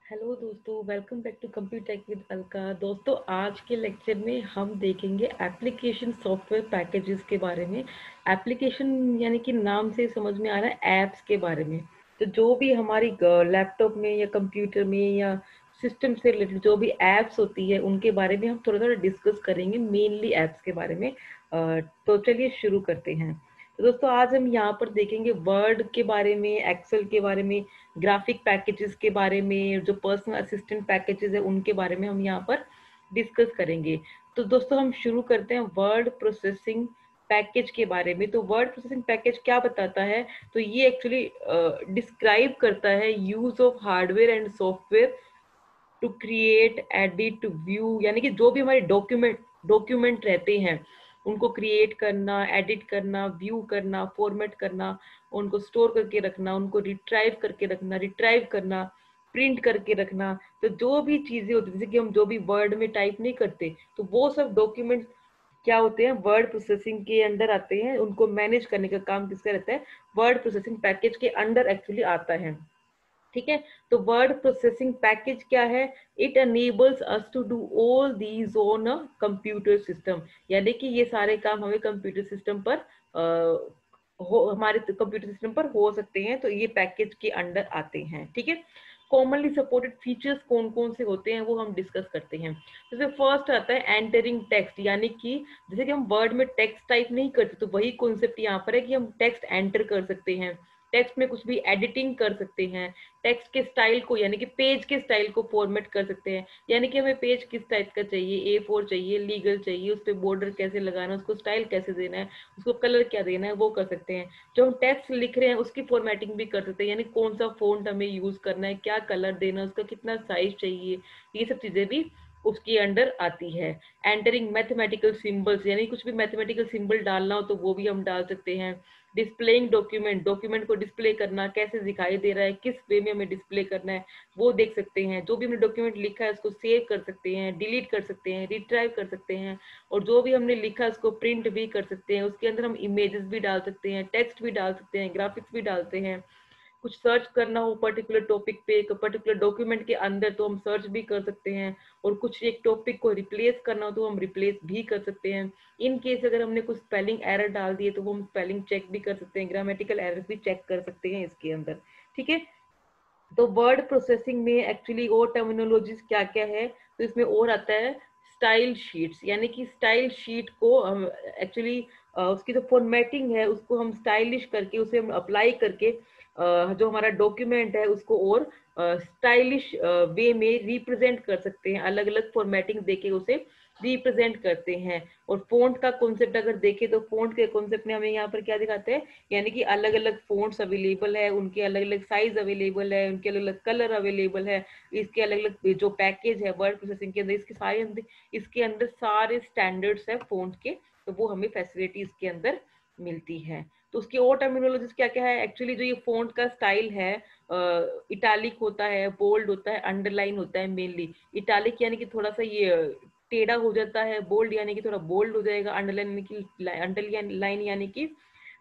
Hello दोस्तों, welcome back to computer tech with Alka. दोस्तों, आज के लेक्चर में हम देखेंगे एप्लीकेशन सॉफ्टवेयर पैकेजेस के बारे में। एप्लीकेशन यानी कि नाम से समझ में आ रहा है ऐप्स के बारे में। तो जो भी हमारी लैपटॉप में या कंप्यूटर में या सिस्टम से रिलेटेड जो भी ऐप्स होती है उनके बारे में हम थोड़ा थोड़ा डिस्कस करेंगे, मेनली ऐप्स के बारे में। तो चलिए शुरू करते हैं। तो दोस्तों, आज हम यहाँ पर देखेंगे वर्ड के बारे में, एक्सेल के बारे में, ग्राफिक पैकेजेस के बारे में, जो पर्सनल असिस्टेंट पैकेजेस है उनके बारे में हम यहाँ पर डिस्कस करेंगे। तो दोस्तों, हम शुरू करते हैं वर्ड प्रोसेसिंग पैकेज के बारे में। तो वर्ड प्रोसेसिंग पैकेज क्या बताता है? तो ये एक्चुअली डिस्क्राइब करता है use of hardware and software to create, edit, view, यानी कि जो भी हमारे डॉक्यूमेंट रहते हैं उनको क्रिएट करना, एडिट करना, व्यू करना, फॉर्मेट करना, उनको स्टोर करके रखना, उनको रिट्राइव करना, प्रिंट करके रखना। तो जो भी चीजें होती है, जैसे कि हम जो भी वर्ड में टाइप नहीं करते, तो वो सब डॉक्यूमेंट क्या होते हैं, वर्ड प्रोसेसिंग के अंडर आते हैं। उनको मैनेज करने का काम किसका रहता है? वर्ड प्रोसेसिंग पैकेज के अंडर एक्चुअली आता है। ठीक है। तो वर्ड प्रोसेसिंग पैकेज क्या है? It enables us to do all these on a computer system, यानी कि ये सारे काम हमें कंप्यूटर सिस्टम पर हमारे कंप्यूटर सिस्टम पर हो सकते हैं। तो ये पैकेज के अंडर आते हैं। ठीक है। कॉमनली सपोर्टेड फीचर्स कौन कौन से होते हैं वो हम डिस्कस करते हैं। जैसे फर्स्ट आता है एंटरिंग टेक्स्ट, यानी कि जैसे कि हम वर्ड में टेक्स्ट टाइप नहीं करते, तो वही कॉन्सेप्ट यहाँ पर है कि हम टेक्स्ट एंटर कर सकते हैं, टेक्स्ट में कुछ भी एडिटिंग कर सकते हैं, टेक्स्ट के स्टाइल को यानी कि पेज के स्टाइल को फॉर्मेट कर सकते हैं। यानी कि हमें पेज किस टाइप का चाहिए, A4 चाहिए, लीगल चाहिए, उस पर बॉर्डर कैसे लगाना है, उसको स्टाइल कैसे देना है, उसको कलर क्या देना है, वो कर सकते हैं। जो हम टेक्स्ट लिख रहे हैं उसकी फॉर्मेटिंग भी कर सकते हैं, यानी कौन सा फॉन्ट हमें यूज करना है, क्या कलर देना है, उसका कितना साइज चाहिए, ये सब चीजें भी उसके अंडर आती है। एंटरिंग मैथमेटिकल सिंबल्स, यानी कुछ भी मैथमेटिकल सिंबल डालना हो तो वो भी हम डाल सकते हैं। डिस्प्लेइंग डॉक्यूमेंट, डॉक्यूमेंट को डिस्प्ले करना, कैसे दिखाई दे रहा है, किस वे में हमें डिस्प्ले करना है, वो देख सकते हैं। जो भी हमने डॉक्यूमेंट लिखा है उसको सेव कर सकते हैं, डिलीट कर सकते हैं, रिट्राइव कर सकते हैं, और जो भी हमने लिखा है उसको प्रिंट भी कर सकते हैं। उसके अंदर हम इमेजेस भी डाल सकते हैं, टेक्स्ट भी डाल सकते हैं, ग्राफिक्स भी डालते हैं। कुछ सर्च करना हो पर्टिकुलर टॉपिक पे, एक पर्टिकुलर डॉक्यूमेंट के अंदर, तो हम सर्च भी कर सकते हैं। और कुछ एक टॉपिक को रिप्लेस करना हो तो हम रिप्लेस भी कर सकते हैं। इन केस अगर हमने कुछ स्पेलिंग एरर डाल दिए तो वो हम स्पेलिंग चेक भी कर सकते हैं, ग्रामेटिकल एरर भी चेक कर सकते हैं इसके अंदर। ठीक है। तो वर्ड प्रोसेसिंग में एक्चुअली और टर्मिनोलॉजीज क्या क्या है? तो इसमें और आता है स्टाइल शीट्स, यानी कि स्टाइल शीट को हम एक्चुअली उसकी जो फॉर्मेटिंग है उसको हम स्टाइलिश करके, उसे हम अप्लाई करके जो हमारा डॉक्यूमेंट है उसको और स्टाइलिश वे में रिप्रेजेंट कर सकते हैं। अलग अलग फॉर्मेटिंग देके उसे रिप्रेजेंट करते हैं। और फोंट का कॉन्सेप्ट अगर देखें तो फोंट के कॉन्सेप्ट में हमें यहाँ पर क्या दिखाते हैं, यानी कि अलग अलग फोन्ट्स अवेलेबल है, उनके अलग अलग साइज अवेलेबल है, उनके अलग अलग कलर अवेलेबल है। इसके अलग अलग जो पैकेज है वर्ड प्रोसेसिंग के अंदर, इसके अंदर सारे स्टैंडर्ड्स है फोन्ट के, तो वो हमें फैसिलिटी इसके अंदर मिलती है। तो उसकी और टर्मिनोलॉजीज क्या क्या है? एक्चुअली जो ये फोन्ट का स्टाइल है, इटालिक होता है, बोल्ड होता है, अंडरलाइन होता है। मेनली इटालिक यानी कि थोड़ा सा ये टेढ़ा हो जाता है, बोल्ड यानी कि थोड़ा बोल्ड हो जाएगा, अंडरलाइन यानी कि अंडरलाइन यानी कि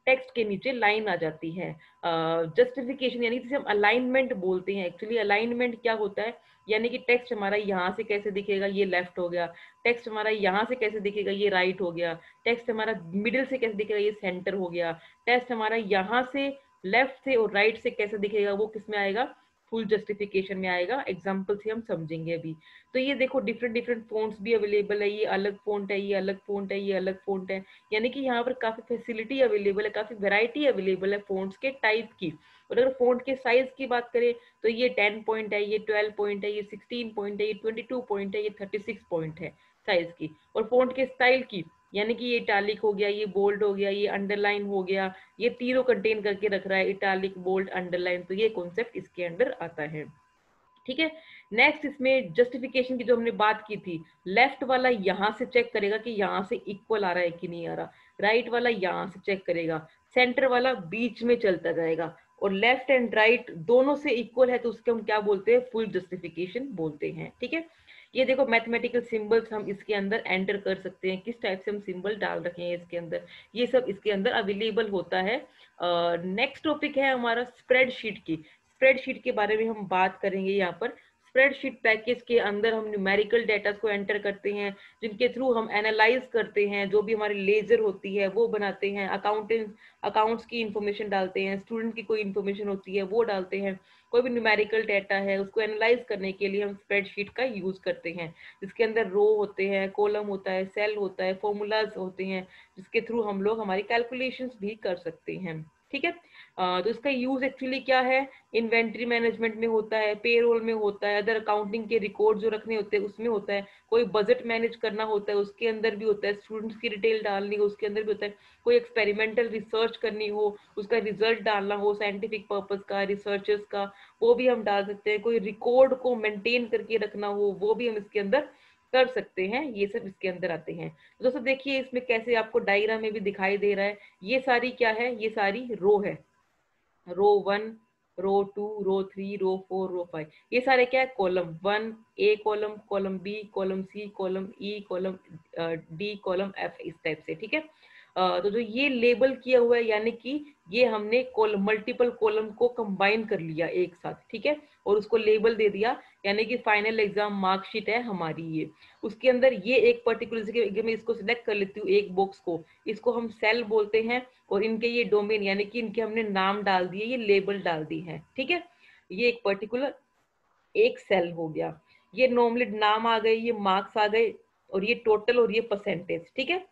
टेक्स्ट के नीचे लाइन आ जाती है। जस्टिफिकेशन यानी जिसे हम अलाइनमेंट बोलते हैं। एक्चुअली अलाइनमेंट क्या होता है, यानी कि टेक्स्ट हमारा यहाँ से कैसे दिखेगा, ये लेफ्ट हो गया, टेक्स्ट हमारा यहाँ से कैसे दिखेगा, ये राइट हो गया, टेक्स्ट हमारा मिडिल से कैसे दिखेगा, ये सेंटर हो गया, टेक्स्ट हमारा यहाँ से लेफ्ट से और राइट से कैसे दिखेगा, वो किस में आएगा? फुल जस्टिफिकेशन में आएगा। एग्जाम्पल से हम समझेंगे अभी। तो ये देखो डिफरेंट डिफरेंट फोन्ट्स भी अवेलेबल है, ये अलग फोन्ट है, ये अलग फोन्ट है, ये अलग फोन्ट है। यानी कि यहाँ पर काफी फैसिलिटी अवेलेबल है, काफी वैरायटी अवेलेबल है फोन्ट्स के टाइप की। और अगर फोन्ट के साइज की बात करें तो ये 10 पॉइंट है, ये 12 पॉइंट है, ये 16 पॉइंट है, ये 22 पॉइंट है, ये 36 पॉइंट है साइज की। और फोन्ट के स्टाइल की, यानी कि ये इटालिक हो गया, ये बोल्ड हो गया, ये अंडरलाइन हो गया, ये तीनों कंटेन करके रख रहा है, इटालिक, बोल्ड, अंडरलाइन। तो ये कॉन्सेप्ट इसके अंडर आता है। ठीक है। नेक्स्ट इसमें जस्टिफिकेशन की जो हमने बात की थी, लेफ्ट वाला यहां से चेक करेगा कि यहां से इक्वल आ रहा है कि नहीं आ रहा, राइट वाला यहां से चेक करेगा, सेंटर वाला बीच में चलता जाएगा, और लेफ्ट एंड राइट दोनों से इक्वल है तो उसके हम क्या बोलते हैं? फुल जस्टिफिकेशन बोलते हैं। ठीक है। ये देखो मैथमेटिकल सिंबल्स हम इसके अंदर एंटर कर सकते हैं, किस टाइप से हम सिंबल डाल रखे हैं इसके अंदर, ये सब इसके अंदर अवेलेबल होता है। नेक्स्ट टॉपिक है हमारा स्प्रेडशीट की। स्प्रेडशीट के बारे में हम बात करेंगे यहाँ पर। स्प्रेडशीट पैकेज के अंदर हम न्यूमेरिकल डेटा को एंटर करते हैं, जिनके थ्रू हम एनालाइज करते हैं, जो भी हमारी लेजर होती है वो बनाते हैं, अकाउंट्स की इंफॉर्मेशन डालते हैं, स्टूडेंट की कोई इंफॉर्मेशन होती है वो डालते हैं, कोई भी न्यूमेरिकल डेटा है उसको एनालाइज करने के लिए हम स्प्रेडशीट का यूज करते हैं, जिसके अंदर रो होते हैं, कॉलम होता है, सेल होता है, फॉर्मूलाज होते हैं, जिसके थ्रू हम लोग हमारी कैलकुलेशंस भी कर सकते हैं। ठीक है, तो इसका यूज एक्चुअली क्या है, इन्वेंट्री मैनेजमेंट में होता है, पेरोल में होता है, अदर अकाउंटिंग के रिकॉर्ड जो रखने होते हैं उसमें होता है, कोई बजट मैनेज करना होता है उसके अंदर भी होता है, स्टूडेंट्स की डिटेल डालनी हो उसके अंदर भी होता है, कोई एक्सपेरिमेंटल रिसर्च करनी हो उसका रिजल्ट डालना हो साइंटिफिक पर्पस का, रिसर्चर्स का, वो भी हम डाल सकते हैं, कोई रिकॉर्ड को मेंटेन करके रखना हो वो भी हम इसके अंदर कर सकते हैं, ये सब इसके अंदर आते हैं। तो दोस्तों देखिए इसमें कैसे आपको डायग्राम में भी दिखाई दे रहा है, ये सारी क्या है, ये सारी रो है, रो 1, रो 2, रो 3, रो 4, रो 5, ये सारे क्या है, column 1 A column, column B, column C, column E, column D, column F, इस टाइप से। ठीक है, तो जो ये लेबल किया हुआ है यानी कि ये हमने कॉलम मल्टीपल कॉलम को कंबाइन कर लिया एक साथ, ठीक है, और उसको लेबल दे दिया, यानी कि फाइनल एग्जाम मार्कशीट है हमारी ये। उसके अंदर ये एक पर्टिकुलर, मैं इसको सिलेक्ट कर लेती हूँ एक बॉक्स को, इसको हम सेल बोलते हैं, और इनके ये डोमेन यानी कि इनके हमने नाम डाल दिए, ये लेबल डाल दी है। ठीक है, ये एक पर्टिकुलर एक सेल हो गया, ये नॉर्मली नाम आ गए, ये मार्क्स आ गए, और ये टोटल और ये परसेंटेज। ठीक है,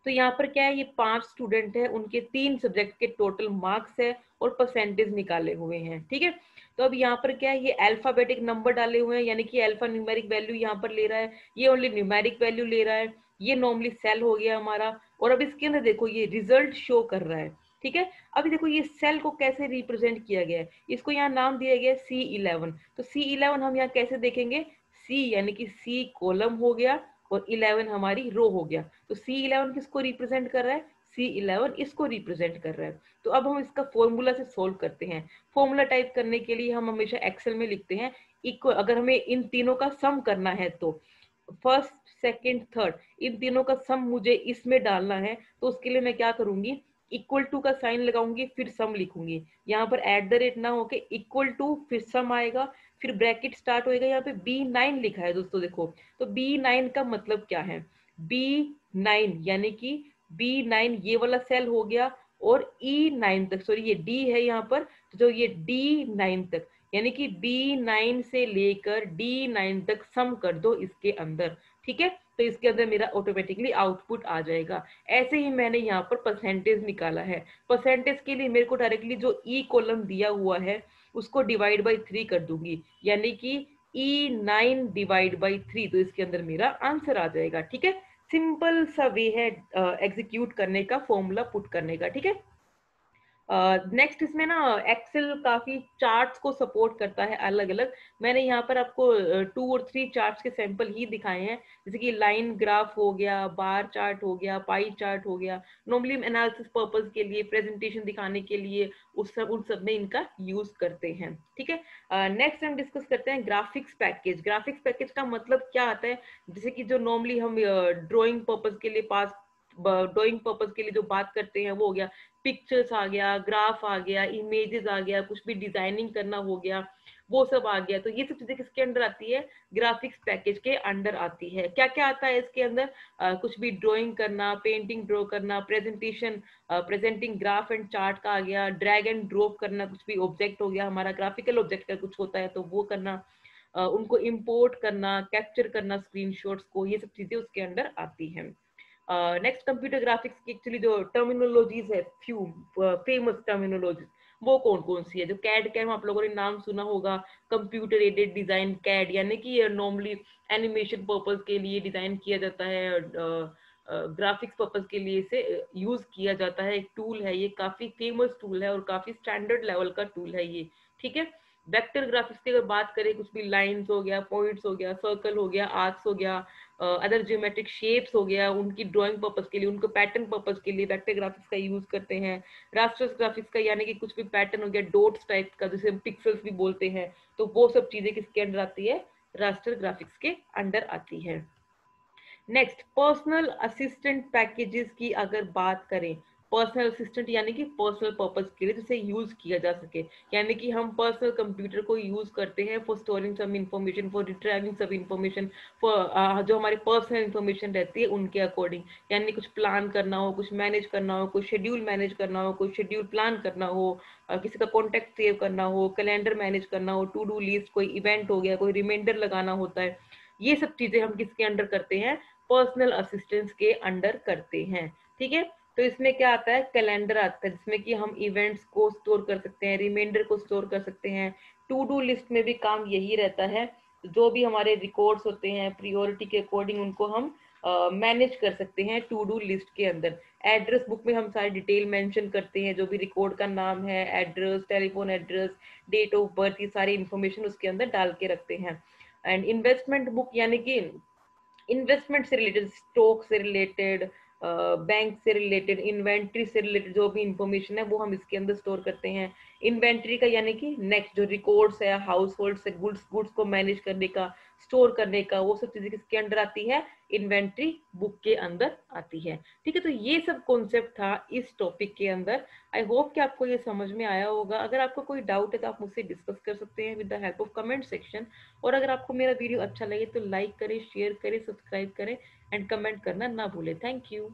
तो यहाँ पर क्या है, ये 5 स्टूडेंट है, उनके 3 सब्जेक्ट के टोटल मार्क्स है और परसेंटेज निकाले हुए हैं। ठीक है, तो अब यहाँ पर क्या है, ये अल्फाबेटिक नंबर डाले हुए हैं, यानी कि अल्फा न्यूमेरिक वैल्यू यहाँ पर ले रहा है, ये ओनली न्यूमेरिक वैल्यू ले रहा है, ये नॉर्मली सेल हो गया हमारा। और अब इसके अंदर देखो ये रिजल्ट शो कर रहा है। ठीक है, अभी देखो ये सेल को कैसे रिप्रेजेंट किया गया है, इसको यहाँ नाम दिया गया है C11, तो C11 हम यहाँ कैसे देखेंगे, सी यानी कि सी कॉलम हो गया और 11 हमारी रो हो गया, तो C11 किसको रिप्रेजेंट कर रहा है, C11 इसको रिप्रेजेंट कर रहा है। तो अब हम इसका फॉर्मूला से सोल्व करते हैं। फॉर्मूला टाइप करने के लिए हम हमेशा एक्सेल में लिखते हैं इक्वल, अगर हमें इन तीनों का सम करना है तो फर्स्ट सेकंड थर्ड, इन तीनों का सम मुझे इसमें डालना है, तो उसके लिए मैं क्या करूंगी, इक्वल टू का साइन लगाऊंगी, फिर सम लिखूंगी, यहाँ पर एट द रेट ना होके इक्वल टू फिर सम आएगा, फिर ब्रैकेट स्टार्ट होएगा, यहाँ पे B9 लिखा है दोस्तों देखो, तो B9 का मतलब क्या है, B9 यानी कि B9 ये वाला सेल हो गया, और E9 तक, सॉरी ये D है यहाँ पर, तो जो ये D9 तक, यानी कि B9 से लेकर D9 तक सम कर दो इसके अंदर। ठीक है, तो इसके अंदर मेरा ऑटोमेटिकली आउटपुट आ जाएगा। ऐसे ही मैंने यहाँ पर परसेंटेज निकाला है, परसेंटेज के लिए मेरे को डायरेक्टली जो ई कॉलम दिया हुआ है उसको डिवाइड बाई 3 कर दूंगी, यानी कि E9 डिवाइड बाई 3, तो इसके अंदर मेरा आंसर आ जाएगा। ठीक है, सिंपल सा वे है एग्जीक्यूट करने का, फॉर्मूला पुट करने का। ठीक है, नेक्स्ट इसमें ना एक्सेल काफी चार्ट्स को सपोर्ट करता है अलग अलग, मैंने यहाँ पर आपको 2 और 3 चार्ट्स के सैंपल ही दिखाए हैं, जैसे कि लाइन ग्राफ हो गया, बार चार्ट हो गया, पाई चार्ट हो गया, नॉर्मली एनालिसिस पर्पस के लिए, प्रेजेंटेशन दिखाने के लिए उन सब में इनका यूज करते हैं। ठीक है, नेक्स्ट हम डिस्कस करते हैं ग्राफिक्स पैकेज। ग्राफिक्स पैकेज का मतलब क्या आता है, जैसे कि जो नॉर्मली हम ड्राइंग पर्पस के लिए ड्राइंग पर्पस के लिए जो बात करते हैं वो हो गया पिक्चर्स आ गया, ग्राफ आ गया, इमेजेस आ गया, कुछ भी डिजाइनिंग करना हो गया, वो सब आ गया, तो ये सब चीजें किसके अंडर आती है, ग्राफिक्स पैकेज के अंडर आती है। क्या क्या आता है इसके अंदर, कुछ भी ड्राइंग करना, पेंटिंग ड्रॉ करना, प्रेजेंटिंग ग्राफ एंड चार्ट का आ गया, ड्रैग एंड ड्रॉप करना, कुछ भी ऑब्जेक्ट हो गया हमारा, ग्राफिकल ऑब्जेक्ट का कुछ होता है तो वो करना, उनको इंपोर्ट करना, कैप्चर करना स्क्रीनशॉट्स को, ये सब चीजें उसके अंडर आती हैं। नेक्स्ट कंप्यूटर ग्राफिक्स की एक्चुअली जो टर्मिनोलॉजीज है, फ्यू फेमस टर्मिनोलॉजीज, वो कौन कौन सी है, जो कैड कैम आप लोगों ने नाम सुना होगा, कंप्यूटर एडेड डिजाइन कैड, यानी कि नॉर्मली एनिमेशन पर्पस के लिए डिजाइन किया जाता है, ग्राफिक्स पर्पस के लिए इसे यूज किया जाता है, एक टूल है ये, काफी फेमस टूल है और काफी स्टैंडर्ड लेवल का टूल है ये। ठीक है, वेक्टर ग्राफिक्स की अगर बात करें, कुछ भी लाइंस हो गया, पॉइंट्स हो गया, सर्कल हो गया, आर्क्स हो गया, अदर ज्योमेट्रिक शेप्स हो गया, उनकी ड्राइंग पर्पस के लिए, उनको पैटर्न पर्पस के लिए वेक्टर ग्राफिक्स का यूज करते हैं। रास्टर्स ग्राफिक्स का यानी कि कुछ भी पैटर्न हो गया, डॉट्स टाइप का, जिसे हम पिक्सेल्स भी बोलते हैं, तो वो सब चीजें किसके अंडर आती है, रास्टर ग्राफिक्स के अंडर आती है। नेक्स्ट पर्सनल असिस्टेंट पैकेजेस की अगर बात करें, पर्सनल असिस्टेंट यानी कि पर्सनल पर्पस के लिए जिसे यूज किया जा सके, यानी कि हम पर्सनल कंप्यूटर को यूज करते हैं for storing some information, for retrieving सब इंफॉर्मेशन, फॉर जो हमारी पर्सनल इंफॉर्मेशन रहती है उनके अकॉर्डिंग, यानी कुछ प्लान करना हो, कुछ मैनेज करना हो, कुछ शेड्यूल मैनेज करना हो, कुछ शेड्यूल प्लान करना हो, किसी का कॉन्टेक्ट सेव करना हो, कैलेंडर मैनेज करना हो, टू डू लिस्ट, कोई इवेंट हो गया, कोई रिमाइंडर लगाना होता है, ये सब चीजें हम किसके अंडर करते हैं, पर्सनल असिस्टेंस के अंडर करते हैं। ठीक है, तो इसमें क्या आता है, कैलेंडर आता है जिसमें कि हम इवेंट्स को स्टोर कर सकते हैं, रिमाइंडर को स्टोर कर सकते हैं। टू डू लिस्ट में भी काम यही रहता है, जो भी हमारे रिकॉर्ड्स होते हैं प्रियोरिटी के अकॉर्डिंग उनको हम मैनेज कर सकते हैं टू डू लिस्ट के अंदर। एड्रेस बुक में हम सारी डिटेल मेंशन करते हैं, जो भी रिकॉर्ड का नाम है, address, telephone address, date of birth, ये सारी इंफॉर्मेशन उसके अंदर डाल के रखते हैं। एंड इन्वेस्टमेंट बुक यानी कि इन्वेस्टमेंट से रिलेटेड, स्टॉक से रिलेटेड, बैंक से रिलेटेड, इन्वेंट्री से रिलेटेड जो भी इंफॉर्मेशन है वो हम इसके अंदर स्टोर करते हैं। इन्वेंट्री का यानी कि नेक्स्ट जो रिकॉर्ड्स है हाउस होल्ड से, गुड्स गुड्स को मैनेज करने का, स्टोर करने का, वो सब चीजें किसके अंडर आती है, इन्वेंट्री बुक के अंदर आती है। ठीक है, तो ये सब कॉन्सेप्ट था इस टॉपिक के अंदर। आई होप कि आपको ये समझ में आया होगा। अगर आपको कोई डाउट है तो आप मुझसे डिस्कस कर सकते हैं with the help of comment section. और अगर आपको मेरा वीडियो अच्छा लगे तो लाइक करें, शेयर करें, सब्सक्राइब करें एंड कमेंट करना ना भूलें। Thank you.